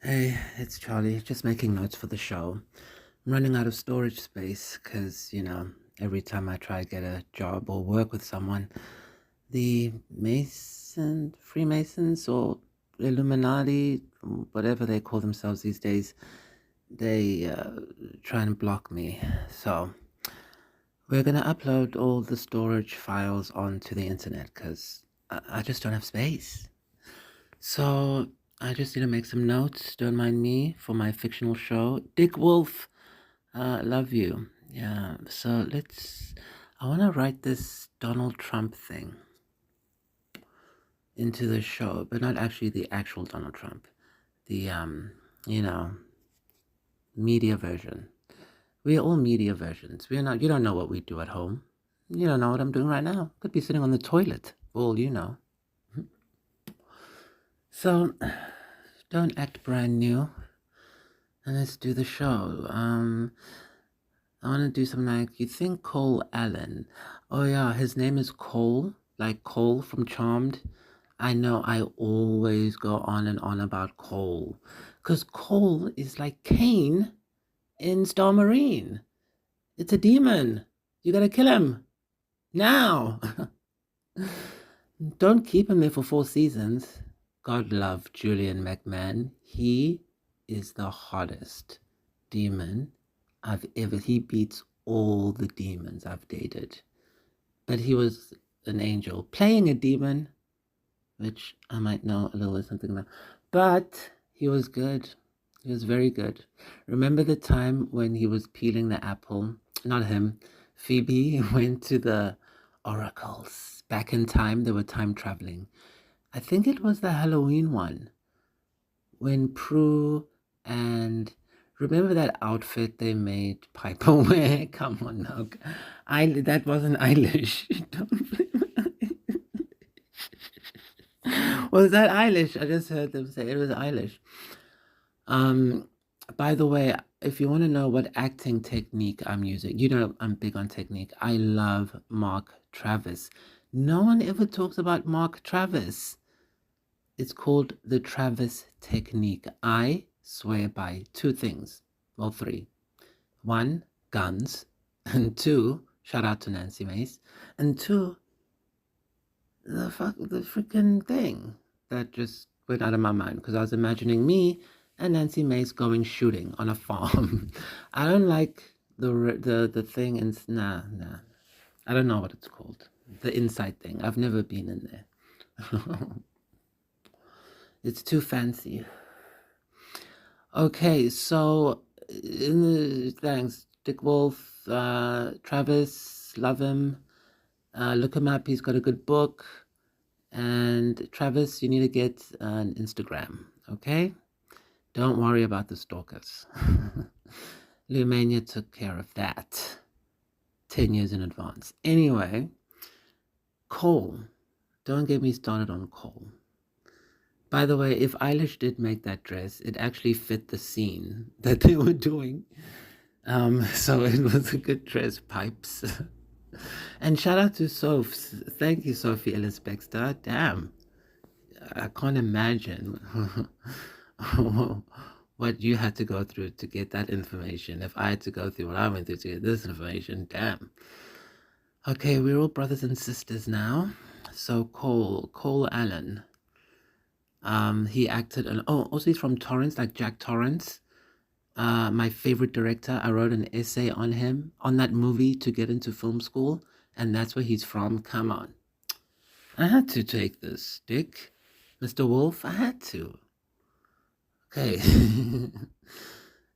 Hey, it's Charlie, just making notes for the show. I'm running out of storage space because, every time I try to get a job or work with someone, the Freemasons or Illuminati, whatever they call themselves these days, they try and block me. So we're going to upload all the storage files onto the internet because I just don't have space. So I just need to make some notes. Don't mind me for my fictional show. Dick Wolf, love you. Yeah. So I want to write this Donald Trump thing into the show, but not actually the actual Donald Trump. The you know, media version. We are all media versions. We're not. You don't know what we do at home. You don't know what I'm doing right now. Could be sitting on the toilet. For all you know. So, don't act brand new. And let's do the show. I want to do something like, you think Cole Allen. Oh yeah, his name is Cole, like Cole from Charmed. I know I always go on and on about Cole. Because Cole is like Kane in Star Marine. It's a demon. You gotta kill him. Now. Don't keep him there for 4 seasons. God love Julian McMahon. He is the hottest demon he beats all the demons I've dated. But he was an angel playing a demon, which I might know a little or something about. But he was good. He was very good. Remember the time when he was peeling the apple? Not him. Phoebe went to the oracles. Back in time, they were time traveling. I think it was the Halloween one when Prue and remember that outfit they made Piper wear? Come on now. That wasn't Eilish. Was that Eilish? I just heard them say it was Eilish. By the way, if you want to know what acting technique I'm using, I'm big on technique. I love Mark Travis. No one ever talks about Mark Travis. It's called the Travis technique. I swear by 2 things. Well, 3. 1, guns. And 2, shout out to Nancy Mace. And 2, the freaking thing that just went out of my mind because I was imagining me and Nancy Mace going shooting on a farm. I don't like the thing and nah. I don't know what it's called. The inside thing. I've never been in there. It's too fancy. Okay, so thanks, Dick Wolf, Travis, love him. Look him up. He's got a good book. And Travis, you need to get an Instagram, okay? Don't worry about the stalkers. Lumania took care of that 10 years in advance. Anyway, Cole. Don't get me started on Cole. By the way, if Eilish did make that dress, it actually fit the scene that they were doing. So it was a good dress, pipes. And shout out to Sophs. Thank you, Sophie Ellis Bexter. Damn. I can't imagine what you had to go through to get that information. If I had to go through what I went through to get this information, damn. Okay, we're all brothers and sisters now. So Cole Allen. He acted also he's from Torrance, like Jack Torrance. My favorite director. I wrote an essay on him, on that movie to get into film school, and that's where he's from. Come on. I had to take this, Dick. Mr. Wolf, I had to. Okay.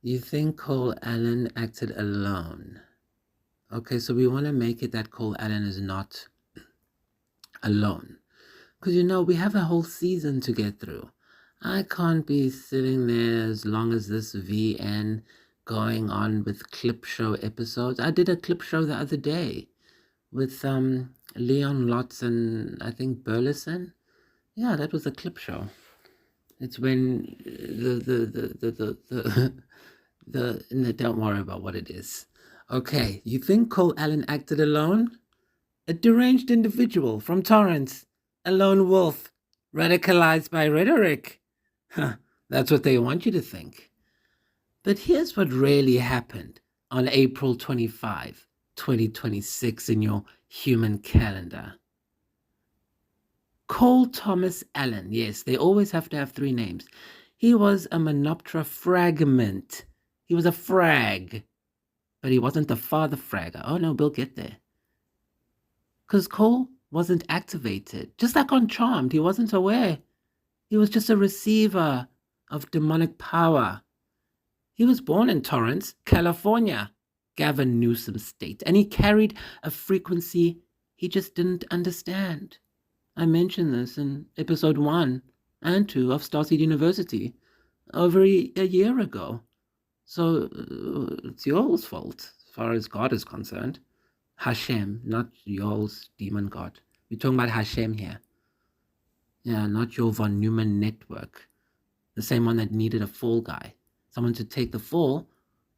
You think Cole Allen acted alone? Okay, so we want to make it that Cole Allen is not alone. Because, we have a whole season to get through. I can't be sitting there as long as this VN going on with clip show episodes. I did a clip show the other day with Leon Lotz and I think Burleson. Yeah, that was a clip show. It's when don't worry about what it is. Okay, you think Cole Allen acted alone? A deranged individual from Torrance, a lone wolf, radicalized by rhetoric. That's what they want you to think. But here's what really happened on April 25, 2026 in your human calendar. Cole Thomas Allen. Yes, they always have to have three names. He was a Menoptera fragment. He was a frag, but he wasn't the father fragger. Oh no, we'll get there. Because Cole wasn't activated. Just like on Charmed, he wasn't aware. He was just a receiver of demonic power. He was born in Torrance, California, Gavin Newsom state, and he carried a frequency he just didn't understand. I mentioned this in episode 1 and 2 of Starseed University over a year ago. So it's y'all's fault as far as God is concerned. Hashem, not y'all's demon god. We're talking about Hashem here. Yeah, not your von Neumann network. The same one that needed a fall guy. Someone to take the fall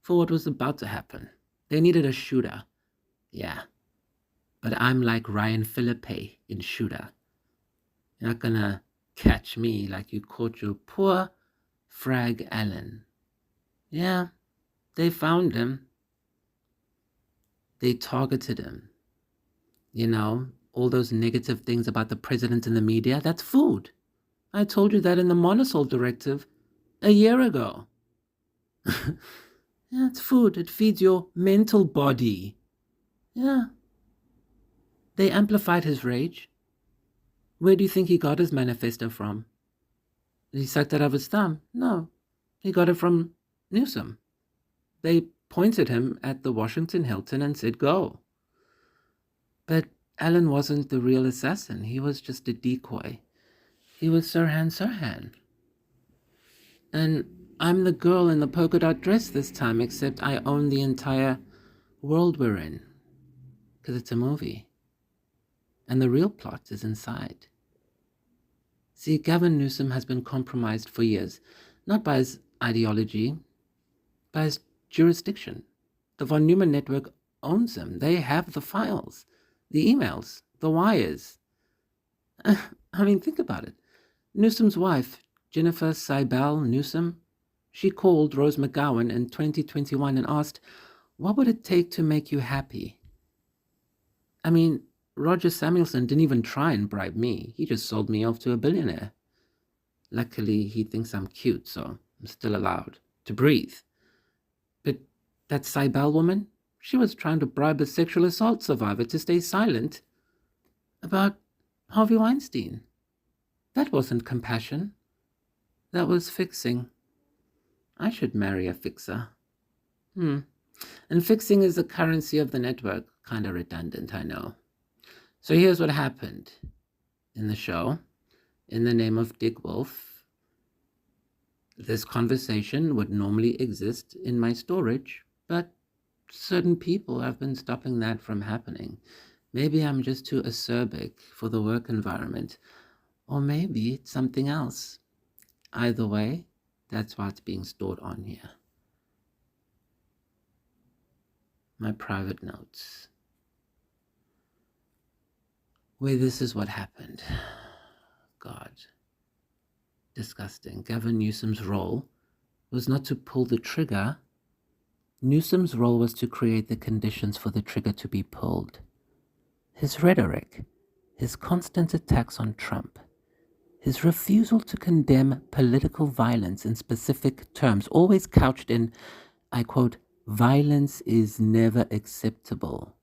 for what was about to happen. They needed a shooter. Yeah. But I'm like Ryan Philippe in Shooter. You're not gonna catch me like you caught your poor Frag Allen. Yeah, they found him. They targeted him. You know, all those negative things about the president and the media, that's food. I told you that in the Monosol directive a year ago. Yeah, it's food. It feeds your mental body. Yeah. They amplified his rage. Where do you think he got his manifesto from? Did he suck that out of his thumb? No. He got it from Newsom. They pointed him at the Washington Hilton and said, go. But Allen wasn't the real assassin. He was just a decoy. He was Sirhan. And I'm the girl in the polka dot dress this time, except I own the entire world we're in. Because it's a movie. And the real plot is inside. See, Gavin Newsom has been compromised for years, not by his ideology, by his jurisdiction. The von Neumann network owns him. They have the files, the emails, the wires. I mean, think about it. Newsom's wife, Jennifer Cybele Newsom, she called Rose McGowan in 2021 and asked, what would it take to make you happy? I mean, Roger Samuelson didn't even try and bribe me. He just sold me off to a billionaire. Luckily, he thinks I'm cute, so I'm still allowed to breathe. But that Cybele woman, she was trying to bribe a sexual assault survivor to stay silent about Harvey Weinstein. That wasn't compassion. That was fixing. I should marry a fixer. And fixing is the currency of the network. Kind of redundant, I know. So here's what happened in the show. In the name of Dick Wolf, this conversation would normally exist in my storage, but certain people have been stopping that from happening. Maybe I'm just too acerbic for the work environment, or maybe it's something else. Either way, that's why it's being stored on here. My private notes. Where this is what happened. God. Disgusting. Gavin Newsom's role was not to pull the trigger. Newsom's role was to create the conditions for the trigger to be pulled. His rhetoric, his constant attacks on Trump, his refusal to condemn political violence in specific terms, always couched in, I quote, violence is never acceptable.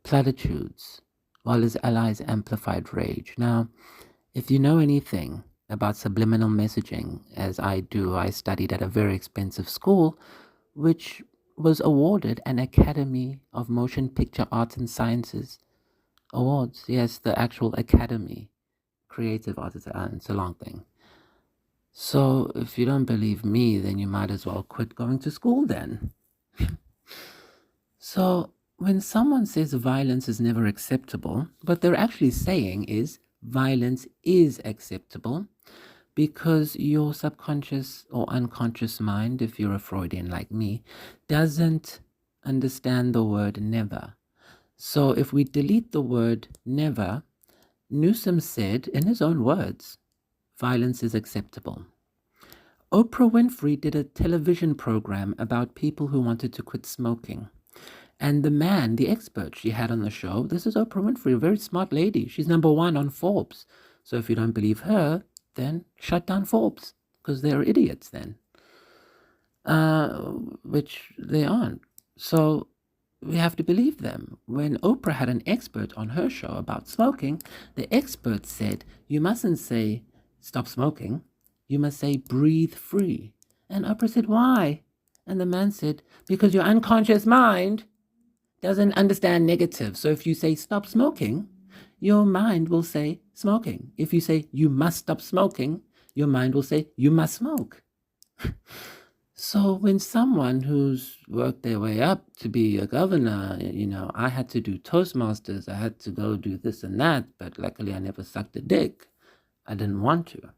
Platitudes, while his allies amplified rage. Now, if you know anything about subliminal messaging, as I do, I studied at a very expensive school, which was awarded an Academy of Motion Picture Arts and Sciences awards. Yes, the actual Academy. Creative Arts, it's a long thing. So if you don't believe me, then you might as well quit going to school then. So when someone says violence is never acceptable, what they're actually saying is violence is acceptable because your subconscious or unconscious mind, if you're a Freudian like me, doesn't understand the word never. So if we delete the word never, Newsom said, in his own words, violence is acceptable. Oprah Winfrey did a television program about people who wanted to quit smoking. And the man, the expert she had on the show, this is Oprah Winfrey, a very smart lady. She's #1 on Forbes. So if you don't believe her, then shut down Forbes, because they're idiots then. Which they aren't. So we have to believe them. When Oprah had an expert on her show about smoking, the expert said, you mustn't say, stop smoking. You must say, breathe free. And Oprah said, why? And the man said, because your unconscious mind doesn't understand negative. So if you say, stop smoking, your mind will say, smoking. If you say, you must stop smoking, your mind will say, you must smoke. So when someone who's worked their way up to be a governor, I had to do Toastmasters, I had to go do this and that, but luckily I never sucked a dick. I didn't want to.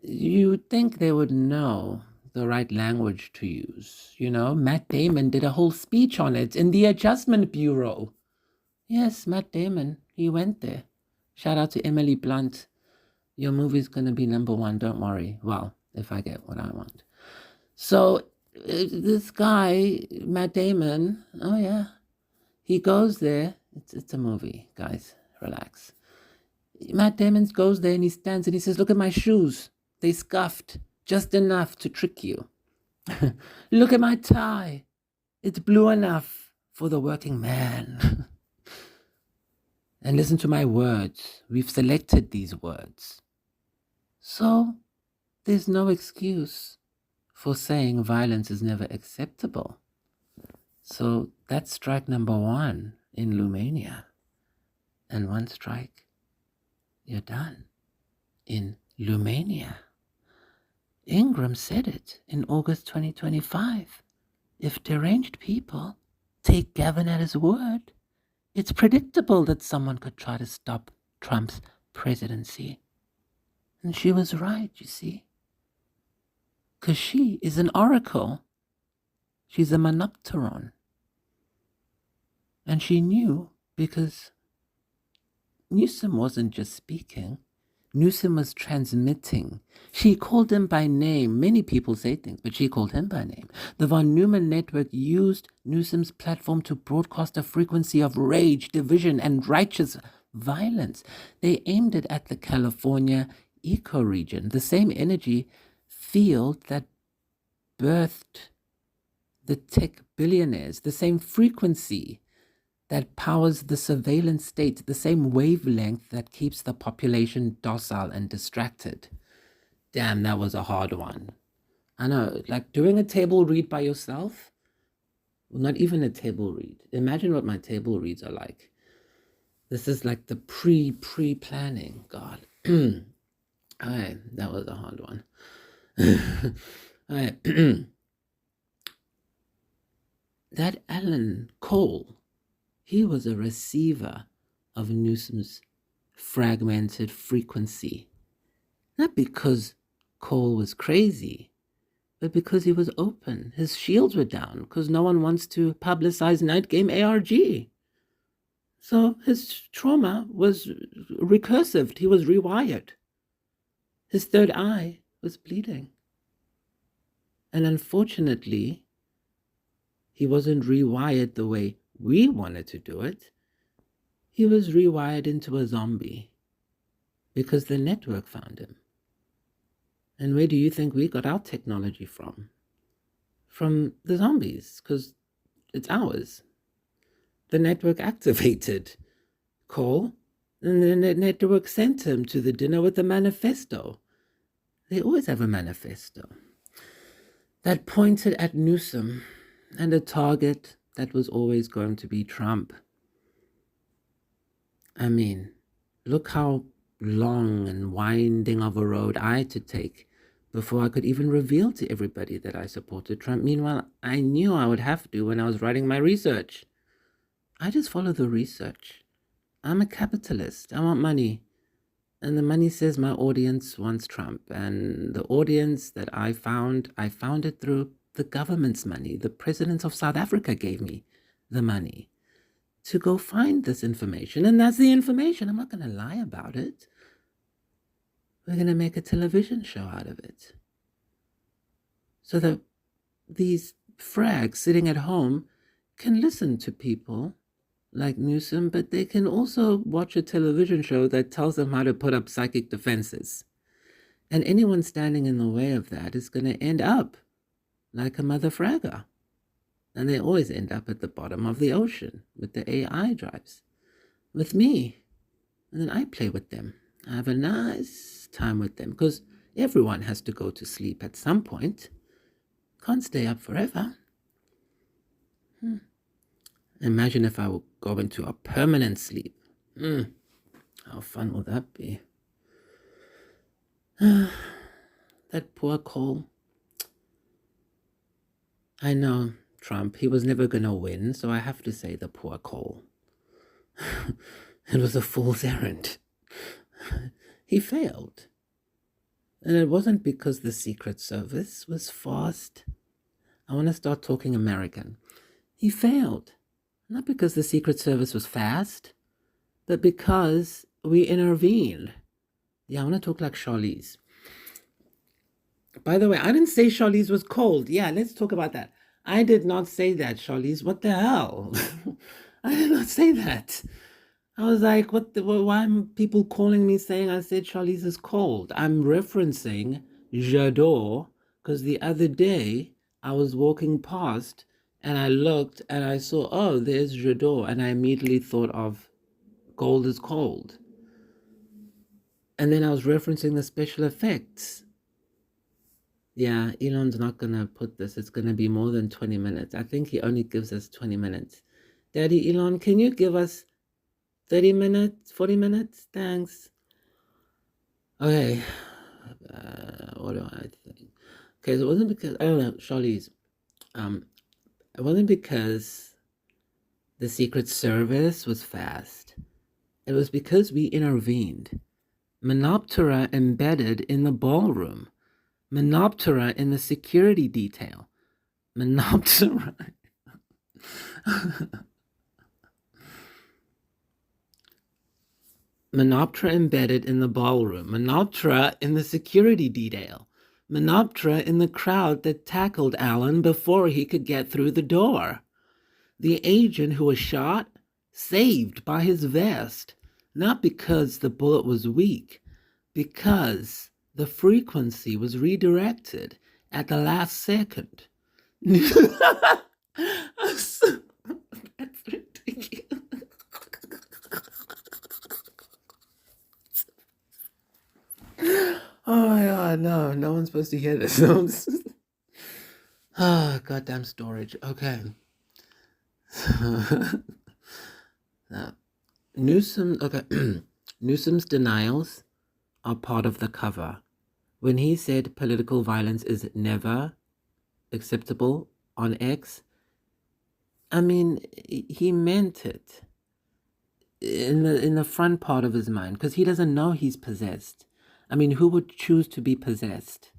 You'd think they would know the right language to use. Matt Damon did a whole speech on it in the Adjustment Bureau. Yes, Matt Damon, he went there. Shout out to Emily Blunt. Your movie's going to be #1, don't worry. Well, if I get what I want. So this guy, Matt Damon, oh yeah, he goes there. It's a movie, guys, relax. Matt Damon goes there and he stands and he says, look at my shoes. They scuffed just enough to trick you. Look at my tie. It's blue enough for the working man. And listen to my words. We've selected these words. So there's no excuse for saying violence is never acceptable. So that's strike #1 in Lumania. And one strike, you're done in Lumania. Ingram said it in August 2025. If deranged people take Gavin at his word, it's predictable that someone could try to stop Trump's presidency. And she was right, you see. Because she is an oracle. She's a monopteron. And she knew because Newsom wasn't just speaking. Newsom was transmitting. She called him by name. Many people say things, but she called him by name. The von Neumann network used Newsom's platform to broadcast a frequency of rage, division, and righteous violence. They aimed it at the California ecoregion, the same energy field that birthed the tech billionaires, the same frequency that powers the surveillance state, the same wavelength that keeps the population docile and distracted. Damn, that was a hard one. I know, like doing a table read by yourself, well, not even a table read. Imagine what my table reads are like. This is like the pre-planning. God. All right, that was a hard one. All right. That Alan Cole, he was a receiver of Newsom's fragmented frequency. Not because Cole was crazy, but because he was open. His shields were down because no one wants to publicize Night Game ARG. So his trauma was recursive. He was rewired. His third eye was bleeding. And unfortunately, he wasn't rewired the way we wanted to do it. He was rewired into a zombie because the network found him. And where do you think we got our technology from? From the zombies, because it's ours. The network activated Cole, and then the network sent him to the dinner with a manifesto. They always have a manifesto that pointed at Newsom and a target that was always going to be Trump. I mean, look how long and winding of a road I had to take before I could even reveal to everybody that I supported Trump. Meanwhile, I knew I would have to when I was writing my research. I just follow the research. I'm a capitalist. I want money. And the money says my audience wants Trump. And the audience that I found it through the government's money. The president of South Africa gave me the money to go find this information. And that's the information. I'm not going to lie about it. We're going to make a television show out of it. So that these frags sitting at home can listen to people like Newsom, but they can also watch a television show that tells them how to put up psychic defenses. And anyone standing in the way of that is going to end up like a mother fragger. And they always end up at the bottom of the ocean with the AI drives, with me. And then I play with them. I have a nice time with them because everyone has to go to sleep at some point. Can't stay up forever. Imagine if I would go into a permanent sleep. How fun will that be? That poor Cole. I know, Trump, he was never going to win, so I have to say the poor Cole. It was a fool's errand. He failed. And it wasn't because the Secret Service was fast. I want to start talking American. He failed. Not because the Secret Service was fast, but because we intervened. Yeah, I want to talk like Charlize. By the way, I didn't say Charlize was cold. Yeah, let's talk about that. I did not say that, Charlize. What the hell? I did not say that. I was like, why are people calling me saying I said Charlize is cold? I'm referencing J'adore because the other day I was walking past and I looked and I saw, oh, there's J'adore, and I immediately thought of Gold is Cold. And then I was referencing the special effects. Yeah, Elon's not going to put this. It's going to be more than 20 minutes. I think he only gives us 20 minutes. Daddy Elon, can you give us 30 minutes, 40 minutes? Thanks. Okay. What do I think? Okay, so it wasn't because, I don't know, Charlize. It wasn't because the Secret Service was fast. It was because we intervened. Menoptera embedded in the ballroom. Menoptera in the security detail. Menoptera. Menoptera embedded in the ballroom. Menoptera in the security detail. Menoptera in the crowd that tackled Alan before he could get through the door. The agent who was shot, saved by his vest, not because the bullet was weak, because the frequency was redirected at the last second. That's ridiculous. Oh my god, no one's supposed to hear this. Goddamn storage. Okay. Newsom's denials are part of the cover. When he said political violence is never acceptable on X, I mean, he meant it in the front part of his mind, because he doesn't know he's possessed. I mean, who would choose to be possessed?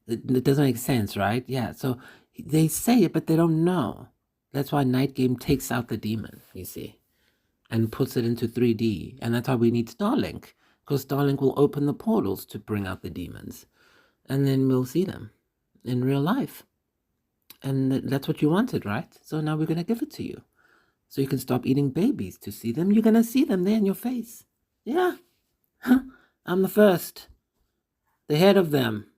It doesn't make sense, right? Yeah, so they say it, but they don't know. That's why Night Game takes out the demon, you see, and puts it into 3D. And that's why we need Starlink, because Starlink will open the portals to bring out the demons. And then we'll see them in real life. And that's what you wanted, right? So now we're going to give it to you. So you can stop eating babies to see them. You're going to see them there in your face. Yeah. I'm the first. The head of them.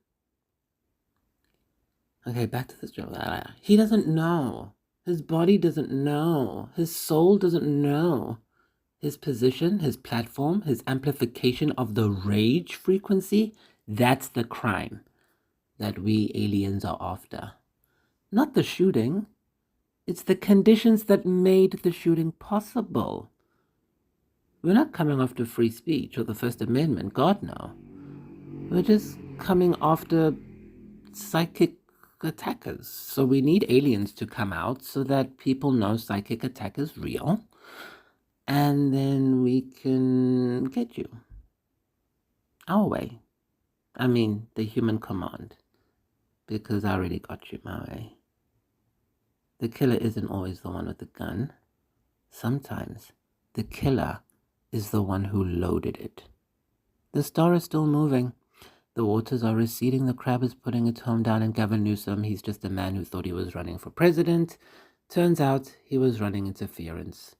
Okay, back to this joke. He doesn't know. His body doesn't know. His soul doesn't know. His position, his platform, his amplification of the rage frequency, that's the crime that we aliens are after. Not the shooting. It's the conditions that made the shooting possible. We're not coming after free speech or the First Amendment, God no. We're just coming after psychic attackers. So we need aliens to come out so that people know psychic attack is real. And then we can get you. Our way. I mean, the human command. Because I already got you my way. The killer isn't always the one with the gun. Sometimes the killer is the one who loaded it. The star is still moving. The waters are receding. The crab is putting its home down in Gavin Newsom. He's just a man who thought he was running for president. Turns out he was running interference.